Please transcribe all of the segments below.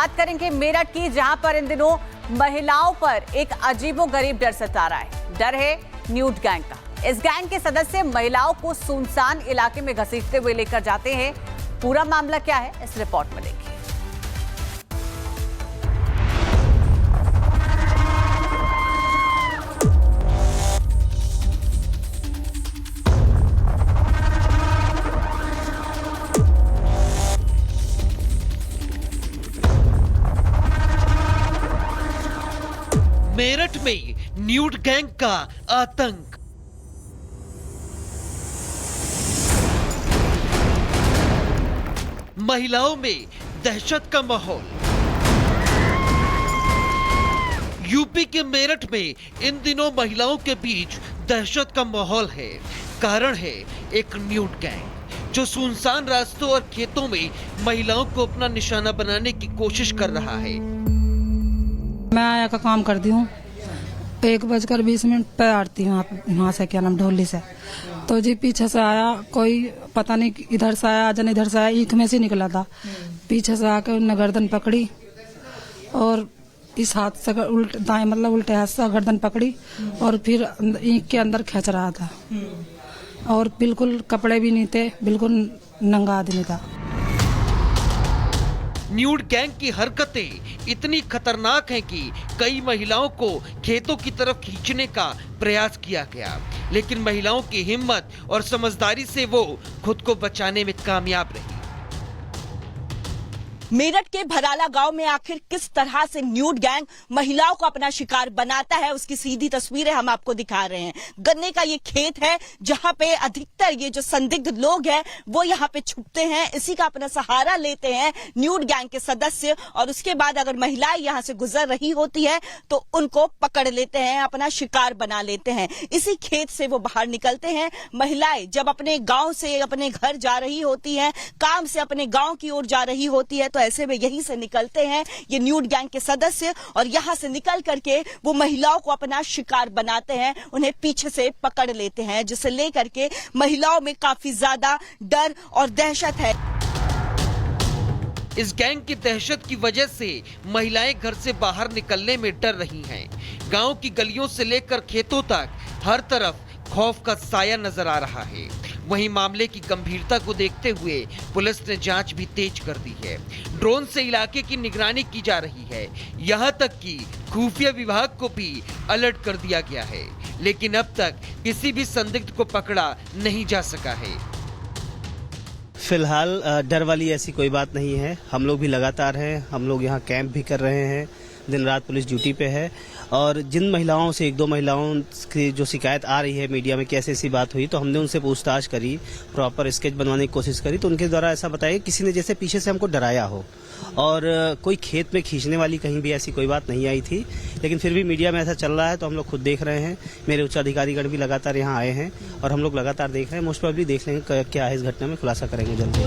बात करेंगे मेरठ की, जहां पर इन दिनों महिलाओं पर एक अजीबोगरीब डर सता रहा है। डर है न्यूड गैंग का। इस गैंग के सदस्य महिलाओं को सुनसान इलाके में घसीटते हुए लेकर जाते हैं। पूरा मामला क्या है, इस रिपोर्ट में देखिए। मेरठ में न्यूड गैंग का आतंक। महिलाओं में दहशत का माहौल। यूपी के मेरठ में इन दिनों महिलाओं के बीच दहशत का माहौल है। कारण है एक न्यूड गैंग जो सुनसान रास्तों और खेतों में महिलाओं को अपना निशाना बनाने की कोशिश कर रहा है। मैं आया का काम करती हूँ, 1:20 पे आती हूँ वहाँ से, क्या नाम, ढोली से। तो जी पीछे से आया कोई, पता नहीं इधर से आया जन इधर से आया, ईख में से निकला था। पीछे से आकर उन्हें गर्दन पकड़ी और इस हाथ से उल्टे दाएं, मतलब उल्टे हाथ से गर्दन पकड़ी और फिर ईख के अंदर खींच रहा था। और बिल्कुल कपड़े भी नहीं थे, बिल्कुल नंगा आदमी था। न्यूड गैंग की हरकतें इतनी खतरनाक हैं कि कई महिलाओं को खेतों की तरफ खींचने का प्रयास किया गया, लेकिन महिलाओं की हिम्मत और समझदारी से वो खुद को बचाने में कामयाब रही। मेरठ के भराला गांव में आखिर किस तरह से न्यूड गैंग महिलाओं को अपना शिकार बनाता है, उसकी सीधी तस्वीरें हम आपको दिखा रहे हैं। गन्ने का ये खेत है जहां पे अधिकतर ये जो संदिग्ध लोग हैं वो यहाँ पे छुपते हैं, इसी का अपना सहारा लेते हैं न्यूड गैंग के सदस्य। और उसके बाद अगर महिलाएं यहाँ से गुजर रही होती है तो उनको पकड़ लेते हैं, अपना शिकार बना लेते हैं। इसी खेत से वो बाहर निकलते हैं। महिलाएं जब अपने गाँव से अपने घर जा रही होती है, काम से अपने गाँव की ओर जा रही होती है, तो ऐसे में यहीं से निकलते हैं ये न्यूड गैंग के सदस्य और यहां से निकल करके वो महिलाओं को अपना शिकार बनाते हैं, उन्हें पीछे से पकड़ लेते हैं, जिसे लेकर के महिलाओं में काफी ज्यादा डर और दहशत है। इस गैंग की दहशत की वजह से महिलाएं घर से बाहर निकलने में डर रही हैं। गांव की गलियों से लेकर खेतों तक हर तरफ खौफ का साया नजर आ रहा है। वहीं मामले की गंभीरता को देखते हुए पुलिस ने जांच भी तेज कर दी है। ड्रोन से इलाके की निगरानी की जा रही है। यहां तक कि खुफिया विभाग को भी अलर्ट कर दिया गया है, लेकिन अब तक किसी भी संदिग्ध को पकड़ा नहीं जा सका है। फिलहाल डर वाली ऐसी कोई बात नहीं है। हम लोग भी लगातार हैं, हम लोग यहाँ कैंप भी कर रहे हैं, दिन रात पुलिस ड्यूटी पे है। और जिन महिलाओं से, 1-2 महिलाओं की जो शिकायत आ रही है मीडिया में कि ऐसी बात हुई, तो हमने उनसे पूछताछ करी, प्रॉपर स्केच बनवाने की कोशिश करी, तो उनके द्वारा ऐसा बताया किसी ने जैसे पीछे से हमको डराया हो। और कोई खेत में खींचने वाली कहीं भी ऐसी कोई बात नहीं आई थी, लेकिन फिर भी मीडिया में ऐसा चल रहा है तो हम लोग खुद देख रहे हैं। मेरे उच्च अधिकारीगण भी लगातार यहाँ आए हैं और हम लोग लगातार देख रहे हैं। मोस्ट प्रोबेबली देख लेंगे क्या है इस घटना में, खुलासा करेंगे जल्दी।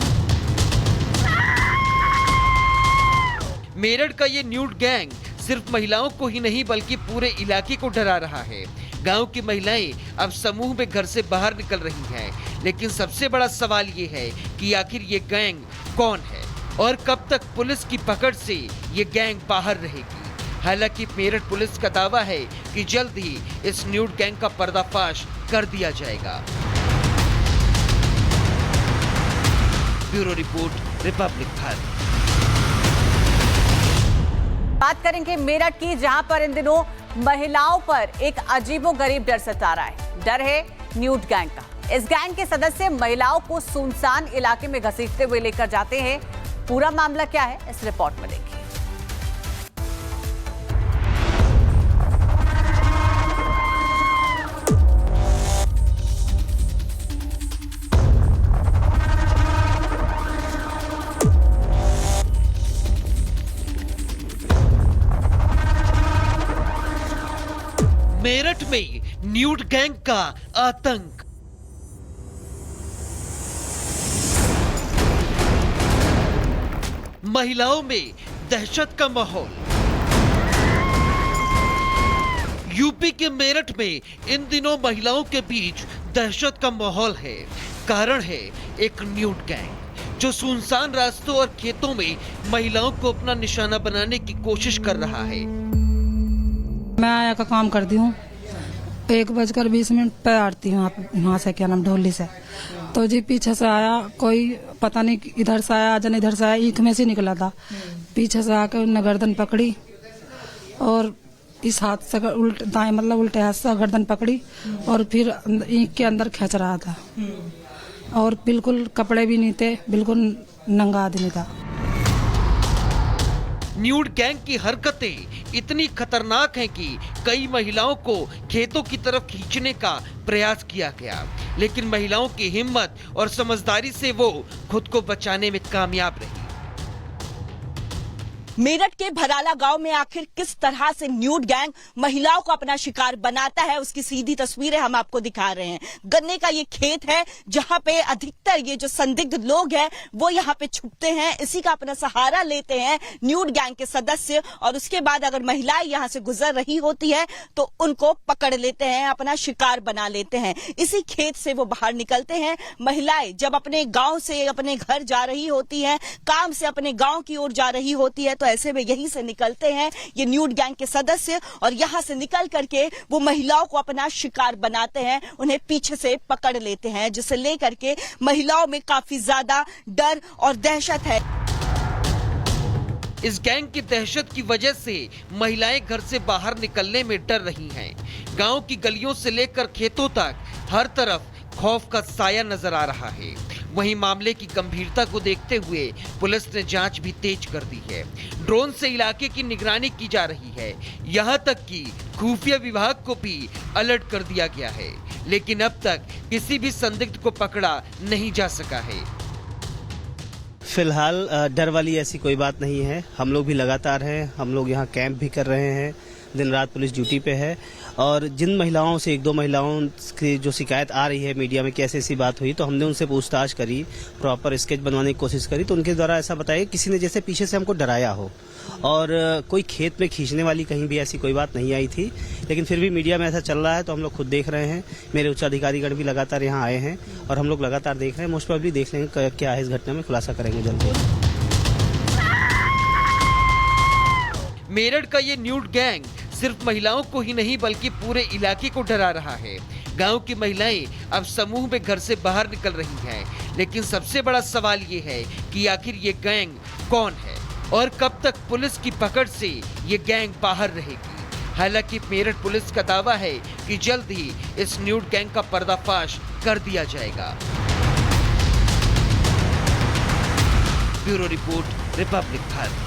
मेरठ का ये न्यूड गैंग सिर्फ महिलाओं को ही नहीं बल्कि पूरे इलाके को डरा रहा है। गांव की महिलाएं अब समूह में घर से बाहर निकल रही हैं, लेकिन सबसे बड़ा सवाल ये है कि आखिर ये गैंग कौन है और कब तक पुलिस की पकड़ से ये गैंग बाहर रहेगी। हालांकि मेरठ पुलिस का दावा है कि जल्द ही इस न्यूड गैंग का पर्दाफाश कर दिया जाएगा। Bureau report, Republic Bharat. बात करेंगे मेरठ की, जहां पर इन दिनों महिलाओं पर एक अजीबोगरीब डर सता रहा है। डर है न्यूड गैंग का। इस गैंग के सदस्य महिलाओं को सुनसान इलाके में घसीटते हुए लेकर जाते हैं। पूरा मामला क्या है, इस रिपोर्ट में देखिए। मेरठ में न्यूड गैंग का आतंक। महिलाओं में दहशत का माहौल। यूपी के मेरठ में इन दिनों महिलाओं के बीच दहशत का माहौल है। कारण है एक न्यूड गैंग जो सुनसान रास्तों और खेतों में महिलाओं को अपना निशाना बनाने की कोशिश कर रहा है। मैं आया का काम करती हूँ, 1:20 पे आती हूँ यहाँ से, क्या नाम, ढोली से। तो जी पीछे से आया कोई, पता नहीं इधर से आया जन इधर से आया, ईख में से निकला था। पीछे से आकर उन्हें गर्दन पकड़ी और इस हाथ से उल्टे दाएं, मतलब उल्टे हाथ से गर्दन पकड़ी और फिर ईख के अंदर खींच रहा था। और बिल्कुल कपड़े भी नहीं थे, बिल्कुल नंगा आदमी था। न्यूड गैंग की हरकतें इतनी खतरनाक हैं कि कई महिलाओं को खेतों की तरफ खींचने का प्रयास किया गया, लेकिन महिलाओं की हिम्मत और समझदारी से वो खुद को बचाने में कामयाब रही। मेरठ के भराला गांव में आखिर किस तरह से न्यूड गैंग महिलाओं को अपना शिकार बनाता है, उसकी सीधी तस्वीरें हम आपको दिखा रहे हैं। गन्ने का ये खेत है जहां पे अधिकतर ये जो संदिग्ध लोग हैं वो यहां पे छुपते हैं, इसी का अपना सहारा लेते हैं न्यूड गैंग के सदस्य। और उसके बाद अगर महिलाएं यहां से गुजर रही होती है तो उनको पकड़ लेते हैं, अपना शिकार बना लेते हैं। इसी खेत से वो बाहर निकलते हैं। महिलाएं जब अपने गांव से अपने घर जा रही होती हैं, काम से अपने गांव की ओर जा रही होती है, तो ऐसे में यहीं से निकलते हैं ये न्यूड गैंग के सदस्य और यहां से निकल करके वो महिलाओं को अपना शिकार बनाते हैं, उन्हें पीछे से पकड़ लेते हैं, जिसे लेकर के महिलाओं में काफी ज्यादा डर और दहशत है। इस गैंग की दहशत की वजह से महिलाएं घर से बाहर निकलने में डर रही हैं। गांव की गलियों से लेकर खेतों तक हर तरफ खौफ का साया नजर आ रहा है। वहीं मामले की गंभीरता को देखते हुए पुलिस ने जांच भी तेज कर दी है। ड्रोन से इलाके की निगरानी की जा रही है, यहां तक कि खुफिया विभाग को भी अलर्ट कर दिया गया है, लेकिन अब तक किसी भी संदिग्ध को पकड़ा नहीं जा सका है। फिलहाल डर वाली ऐसी कोई बात नहीं है। हम लोग भी लगातार हैं, हम लोग यहाँ कैंप भी कर रहे हैं, दिन रात पुलिस ड्यूटी पे है। और जिन महिलाओं से, 1-2 महिलाओं की जो शिकायत आ रही है मीडिया में कि ऐसी बात हुई, तो हमने उनसे पूछताछ करी, प्रॉपर स्केच बनवाने की कोशिश करी, तो उनके द्वारा ऐसा बताया किसी ने जैसे पीछे से हमको डराया हो। और कोई खेत में खींचने वाली कहीं भी ऐसी कोई बात नहीं आई थी, लेकिन फिर भी मीडिया में ऐसा चल रहा है तो हम लोग खुद देख रहे हैं। मेरे उच्च अधिकारीगण भी लगातार यहाँ आए हैं और हम लोग लगातार देख रहे हैं। मोस्ट प्रोबेबली देख लेंगे क्या है इस घटना में, खुलासा करेंगे जल्दी। मेरठ का ये न्यूड गैंग सिर्फ महिलाओं को ही नहीं बल्कि पूरे इलाके को डरा रहा है। गांव की महिलाएं अब समूह में घर से बाहर निकल रही हैं, लेकिन सबसे बड़ा सवाल ये है कि आखिर ये गैंग कौन है और कब तक पुलिस की पकड़ से ये गैंग बाहर रहेगी। हालांकि मेरठ पुलिस का दावा है कि जल्द ही इस न्यूड गैंग का पर्दाफाश कर दिया जाएगा। Bureau report, Republic Bharat.